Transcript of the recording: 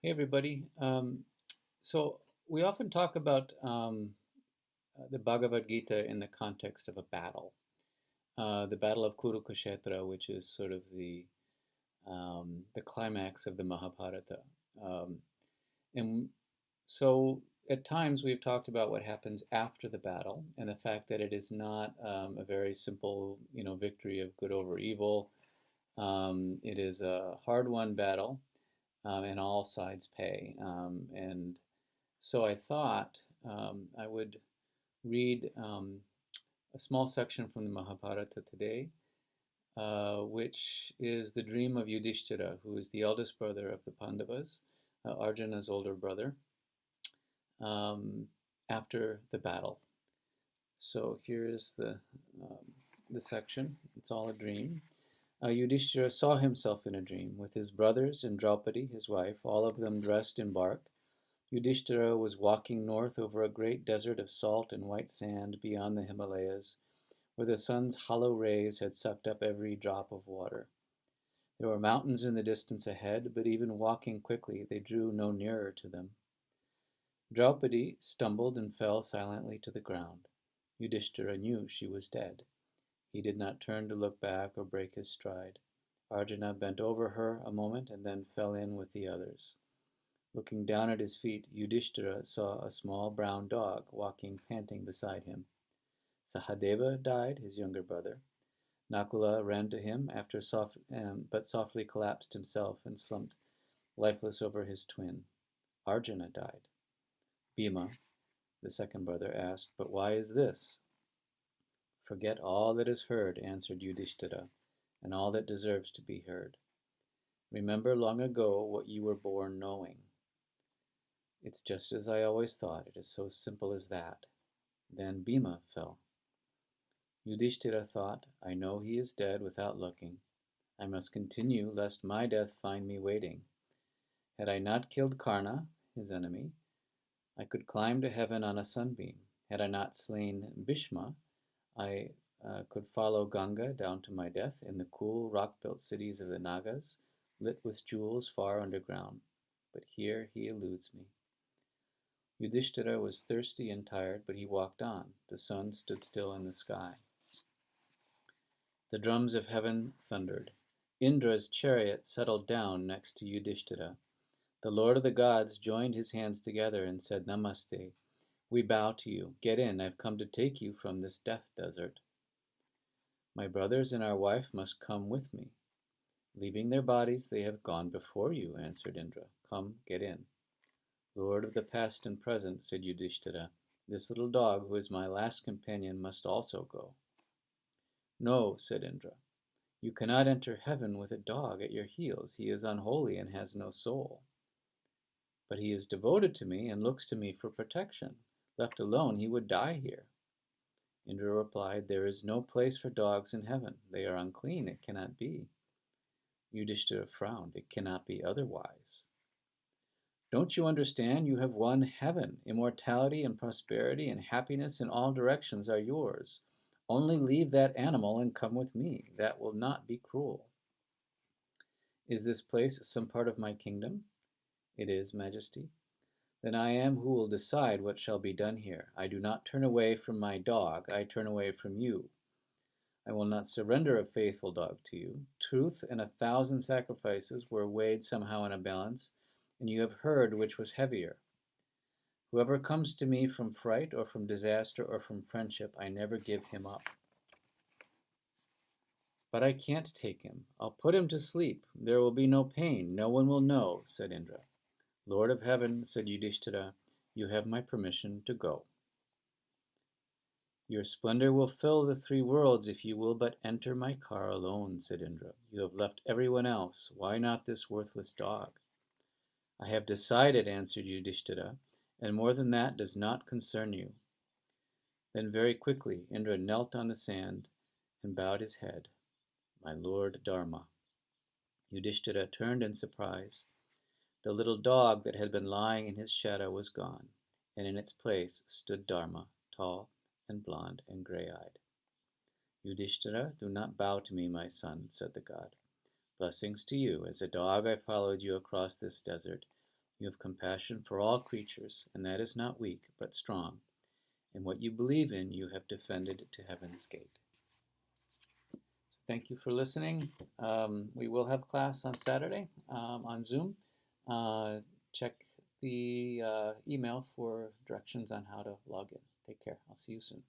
Hey, everybody. So we often talk about the Bhagavad Gita in the context of a battle, the Battle of Kurukshetra, which is sort of the climax of the Mahabharata. Um, and so at times we've talked about what happens after the battle and the fact that it is not a very simple, victory of good over evil. It is a hard-won battle, and all sides pay. And So I thought I would read a small section from the Mahabharata today, which is the dream of Yudhishthira, who is the eldest brother of the Pandavas, Arjuna's older brother, um, after the battle. So here is the section. It's all a dream. Yudhishthira saw himself in a dream with his brothers and Draupadi, his wife, all of them dressed in bark. Yudhishthira was walking north over a great desert of salt and white sand beyond the Himalayas, where the sun's hollow rays had sucked up every drop of water. There were mountains in the distance ahead, but even walking quickly, they drew no nearer to them. Draupadi stumbled and fell silently to the ground. Yudhishthira knew she was dead. He did not turn to look back or break his stride. Arjuna bent over her a moment and then fell in with the others. Looking down at his feet, Yudhishthira saw a small brown dog walking panting beside him. Sahadeva died, his younger brother. Nakula ran to him but softly collapsed himself and slumped lifeless over his twin. Arjuna died. Bhima, the second brother, asked, "But why is this?" "Forget all that is heard," answered Yudhishthira, "and all that deserves to be heard. Remember long ago what you were born knowing." "It's just as I always thought. It is so simple as that." Then Bhima fell. Yudhishthira thought, "I know he is dead without looking. I must continue lest my death find me waiting. Had I not killed Karna, his enemy, I could climb to heaven on a sunbeam. Had I not slain Bhishma, I could follow Ganga down to my death in the cool rock-built cities of the Nagas, lit with jewels far underground. But here he eludes me." Yudhishthira was thirsty and tired, but he walked on. The sun stood still in the sky. The drums of heaven thundered. Indra's chariot settled down next to Yudhishthira. The Lord of the gods joined his hands together and said, "Namaste. We bow to you. Get in. I've come to take you from this death desert." "My brothers and our wife must come with me. Leaving their bodies, they have gone before you," answered Indra. "Come, get in." "Lord of the past and present," said Yudhishthira, "this little dog, who is my last companion, must also go." "No," said Indra. "You cannot enter heaven with a dog at your heels. He is unholy and has no soul." "But he is devoted to me and looks to me for protection. Left alone, he would die here." Indra replied, "There is no place for dogs in heaven. They are unclean. It cannot be." Yudhishthira frowned. "It cannot be otherwise." "Don't you understand? You have won heaven. Immortality and prosperity and happiness in all directions are yours. Only leave that animal and come with me. That will not be cruel." "Is this place some part of my kingdom?" "It is, Majesty." "Then I am who will decide what shall be done here. I do not turn away from my dog. I turn away from you. I will not surrender a faithful dog to you. Truth and 1,000 sacrifices were weighed somehow in a balance, and you have heard which was heavier. Whoever comes to me from fright or from disaster or from friendship, I never give him up." "But I can't take him. I'll put him to sleep. There will be no pain. No one will know," said Indra. "Lord of heaven," said Yudhishthira, "you have my permission to go." "Your splendor will fill the three worlds if you will but enter my car alone," said Indra. "You have left everyone else. Why not this worthless dog?" "I have decided," answered Yudhishthira, "and more than that does not concern you." Then very quickly Indra knelt on the sand and bowed his head. "My Lord Dharma." Yudhishthira turned in surprise. The little dog that had been lying in his shadow was gone, and in its place stood Dharma, tall and blond and gray-eyed. "Yudhishthira, do not bow to me, my son," said the god. "Blessings to you. As a dog I followed you across this desert, You have compassion for all creatures, and that is not weak, but strong. And what you believe in, you have defended to heaven's gate. So thank you for listening. We will have class on Saturday on Zoom. Check the email for directions on how to log in. Take care. I'll see you soon.